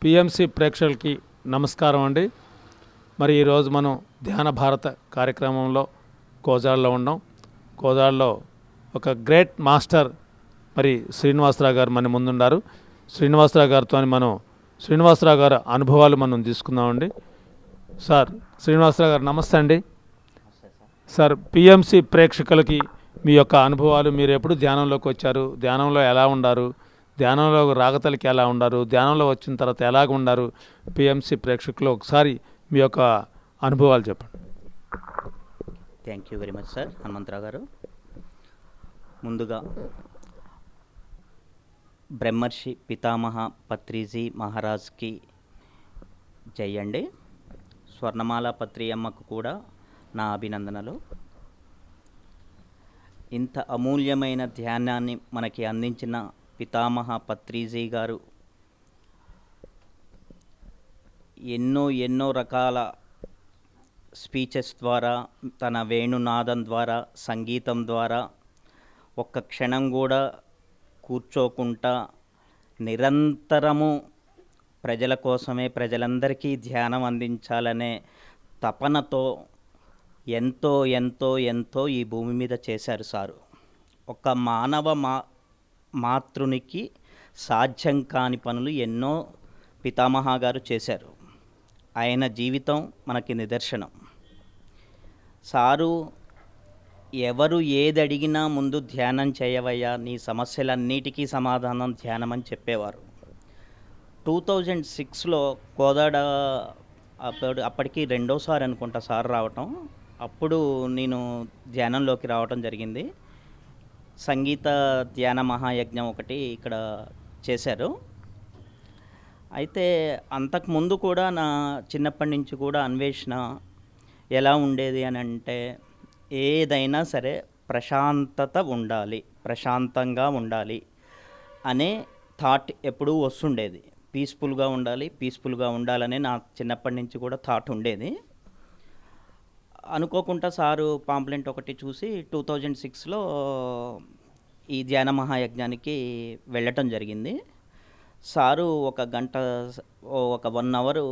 PMC ప్రేక్షకులకి నమస్కారం అండి. మరి ఈరోజు మనం ధ్యాన భారత కార్యక్రమంలో కోజాడలో ఉన్నాం. కోజాడలో ఒక గ్రేట్ మాస్టర్ మరి శ్రీనివాసరావు గారు మన ముందున్నారు. శ్రీనివాసరావు గారితో శ్రీనివాసరావు గారి అనుభవాలు మనం తీసుకుందామండి. సార్ శ్రీనివాసరావు గారు నమస్తే అండి. సార్, పిఎంసి ప్రేక్షకులకి మీ యొక్క అనుభవాలు, మీరు ఎప్పుడు ధ్యానంలోకి వచ్చారు, ధ్యానంలో ఎలా ఉండారు, ధ్యానంలో రాగతలకి ఎలా ఉండారు, ధ్యానంలో వచ్చిన తర్వాత ఎలాగ ఉండారు, పిఎంసి ప్రేక్షకులు ఒకసారి మీ యొక్క అనుభవాలు చెప్పండి. Thank you very much sir Hanumantharao గారు. ముందుగా బ్రహ్మర్షి పితామహ పత్రిజీ మహారాజ్కి జై అండి. స్వర్ణమాల పత్రి అమ్మకు కూడా నా అభినందనలు. ఇంత అమూల్యమైన ధ్యానాన్ని మనకి అందించిన పితామహ పత్రిజీ గారు ఎన్నో రకాల స్పీచెస్ ద్వారా, తన వేణునాదం ద్వారా, సంగీతం ద్వారా ఒక్క క్షణం కూడా కూర్చోకుండా నిరంతరము ప్రజల కోసమే, ప్రజలందరికీ ధ్యానం అందించాలనే తపనతో ఎంతో ఈ భూమి మీద చేశారు సారు. ఒక మానవ మాతృనికి సాధ్యం కాని పనులు ఎన్నో పితామహ గారు చేశారు. ఆయన జీవితం మనకి నిదర్శనం. సారు ఎవరు ఏది అడిగినా ముందు ధ్యానం చేయవయ్యా, నీ సమస్యలన్నిటికీ సమాధానం ధ్యానం అని చెప్పేవారు. 2006లో కోదాడ అప్పటికి రెండోసారి అనుకుంటా సార్ రావటం. అప్పుడు నేను ధ్యానంలోకి రావటం జరిగింది. సంగీత ధ్యాన మహాయజ్ఞం ఒకటి ఇక్కడ చేశారు. అయితే అంతకుముందు కూడా నా చిన్నప్పటి నుంచి కూడా అన్వేషణ ఎలా ఉండేది అని అంటే, ఏదైనా సరే ప్రశాంతత ఉండాలి, ప్రశాంతంగా ఉండాలి అనే థాట్ ఎప్పుడూ వస్తుండేది. పీస్ఫుల్గా ఉండాలనే నా చిన్నప్పటి నుంచి కూడా థాట్ ఉండేది. అనుకోకుండా సారు పాంప్లెంట్ ఒకటి చూసి 2006లో ఈ ధ్యాన మహాయజ్ఞానికి వెళ్ళటం జరిగింది. సారు ఒక 1 అవరు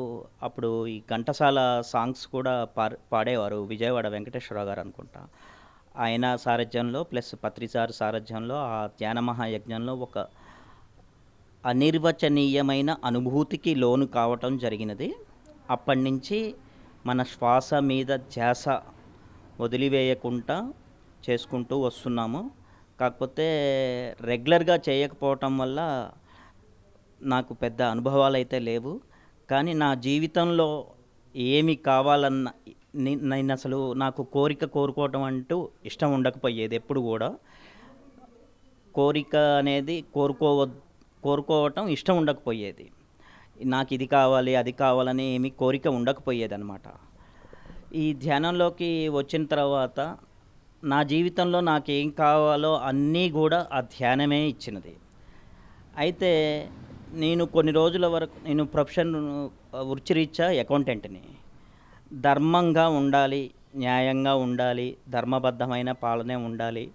అప్పుడు ఈ ఘంటసాల సాంగ్స్ కూడా పాడేవారు. విజయవాడ వెంకటేశ్వరరావు గారు అనుకుంటా. ఆయన సారథ్యంలో ప్లస్ పత్రిసారు సారథ్యంలో ఆ ధ్యాన మహాయజ్ఞంలో ఒక అనిర్వచనీయమైన అనుభూతికి లోను కావటం జరిగినది. అప్పటి నుంచి మన శ్వాస మీద ధ్యాస వదిలివేయకుండా చేసుకుంటూ వస్తున్నాము. కాకపోతే రెగ్యులర్గా చేయకపోవటం వల్ల నాకు పెద్ద అనుభవాలు అయితే లేవు. కానీ నా జీవితంలో ఏమి కావాలన్నా నేను అసలు నాకు కోరుకోవటం అంటూ ఇష్టం ఉండకపోయేది. ఎప్పుడు కూడా కోరిక అనేది కోరుకోవటం ఇష్టం ఉండకపోయేది. నాకు ఇది కావాలి అది కావాలని ఏమి కోరిక ఉండకపోయేది అనమాట. ఈ ధ్యానంలోకి వచ్చిన తర్వాత నా జీవితంలో నాకేం కావాలో అన్నీ కూడా ఆ ధ్యానమే ఇచ్చినది. అయితే నేను కొన్ని రోజుల వరకు నేను వృత్తిరీత్యా అకౌంటెంట్ని. ధర్మంగా ఉండాలి, న్యాయంగా ఉండాలి, ధర్మబద్ధమైన పాలనే ఉండాలి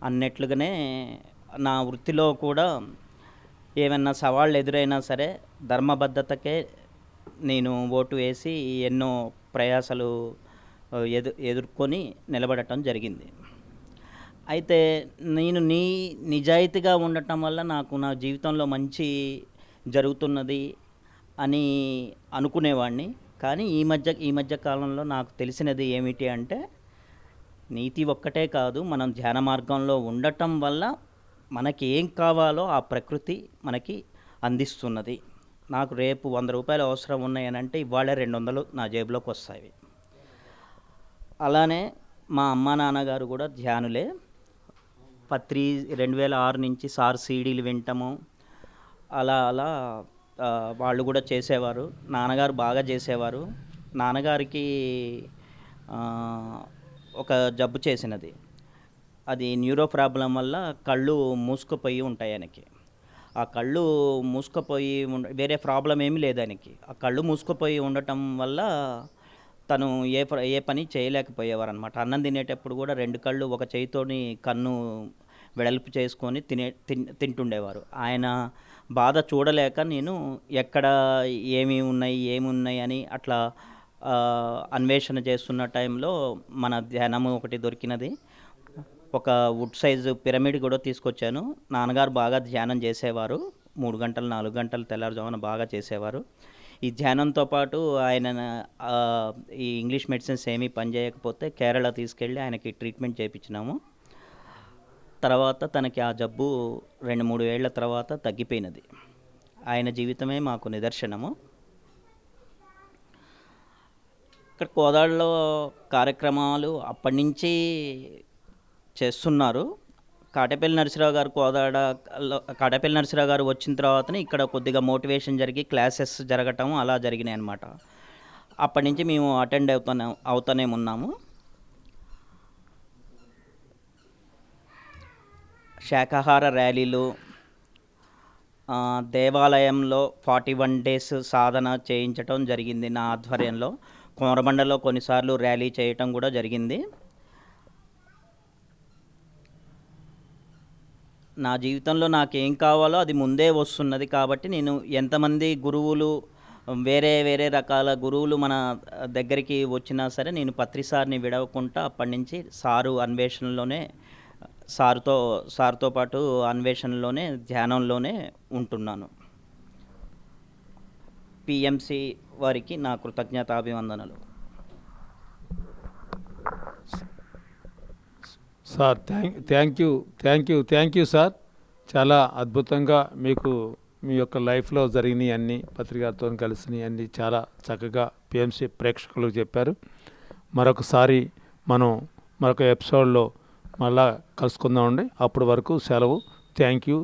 అన్నట్లుగానే నా వృత్తిలో కూడా ఏమన్నా సవాళ్ళు ఎదురైనా సరే ధర్మబద్ధతకే నేను ఓటు వేసి ఎన్నో ప్రయాసలు ఎదుర్కొని నిలబడటం జరిగింది. అయితే నేను నిజాయితీగా ఉండటం వల్ల నాకు నా జీవితంలో మంచి జరుగుతున్నది అని అనుకునేవాడిని. కానీ ఈ మధ్య కాలంలో నాకు తెలిసినది ఏమిటి అంటే, నీతి ఒక్కటే కాదు, మనం ధ్యాన మార్గంలో ఉండటం వల్ల మనకి ఏం కావాలో ఆ ప్రకృతి మనకి అందిస్తున్నది. నాకు రేపు 100 రూపాయలు అవసరం ఉన్నాయనంటే ఇవాళ 200 నా జేబులోకి వస్తాయి. అలానే మా అమ్మ నాన్నగారు కూడా ధ్యానులే. 2006 నుంచి సార్ సీడీలు వింటాము. అలా వాళ్ళు కూడా చేసేవారు. నాన్నగారు బాగా చేసేవారు. నాన్నగారికి ఒక జబ్బు చేసినది. అది న్యూరో ప్రాబ్లం వల్ల కళ్ళు మూసుకుపోయి ఉంటాయి ఆయనకి. ఆ కళ్ళు మూసుకుపోయి వేరే ప్రాబ్లం ఏమీ లేదు ఆయనకి. ఆ కళ్ళు మూసుకుపోయి ఉండటం వల్ల తను ఏ పని చేయలేకపోయేవారు అనమాట. అన్నం తినేటప్పుడు కూడా 2 కళ్ళు ఒక చేయితోని కన్ను వెడల్పు చేసుకొని తింటుండేవారు. ఆయన బాధ చూడలేక నేను ఎక్కడ ఏమున్నాయి అని అట్లా అన్వేషణ చేస్తున్న టైంలో మన ధ్యానము ఒకటి దొరికినది. ఒక వుడ్ సైజు పిరమిడ్ కూడా తీసుకొచ్చాను. నాన్నగారు బాగా ధ్యానం చేసేవారు. 3 గంటలు 4 గంటలు తెల్లారుజామున బాగా చేసేవారు. ఈ ధ్యానంతో పాటు ఆయన ఈ ఇంగ్లీష్ మెడిసిన్స్ ఏమీ పనిచేయకపోతే కేరళ తీసుకెళ్ళి ఆయనకి ట్రీట్మెంట్ చేయించినాము. తర్వాత తనకి ఆ జబ్బు 2-3 ఏళ్ల తర్వాత తగ్గిపోయినది. ఆయన జీవితమే మాకు నిదర్శనము. ఇక్కడ కోదాడలో కార్యక్రమాలు అప్పటి నుంచి చేస్తున్నారు. కాటేపల్లి నరసింహరావు గారు కాటేపల్లి నరసింహరావు గారు వచ్చిన తర్వాతనే ఇక్కడ కొద్దిగా మోటివేషన్ జరిగి క్లాసెస్ జరగటం అలా జరిగినాయి అన్నమాట. అప్పటి నుంచి మేము అటెండ్ అవుతూనే ఉన్నాము. శాకాహార ర్యాలీలు, దేవాలయంలో 41 డేస్ సాధన చేయించటం జరిగింది నా ఆధ్వర్యంలో. కోరబండలో కొన్నిసార్లు ర్యాలీ చేయటం కూడా జరిగింది. నా జీవితంలో నాకేం కావాలో అది ముందే వస్తున్నది కాబట్టి నేను ఎంతమంది గురువులు, వేరే వేరే రకాల గురువులు మన దగ్గరికి వచ్చినా సరే నేను పత్రిసార్ని విడవకుండా అప్పటి నుంచి సారుతో పాటు అన్వేషణలోనే ధ్యానంలోనే ఉంటున్నాను. పిఎంసి వారికి నా కృతజ్ఞతాభివందనలు. Sir thank you sir. చాలా అద్భుతంగా మీకు మీ యొక్క లైఫ్లో జరిగినాయి అన్నీ, పత్రికతో కలిసినవి అన్నీ చాలా చక్కగా పిఎంసి ప్రేక్షకులకు చెప్పారు. మరొకసారి మనం మరొక ఎపిసోడ్లో మళ్ళా కలుసుకుందామండి. అప్పటి వరకు సెలవు. Thank you.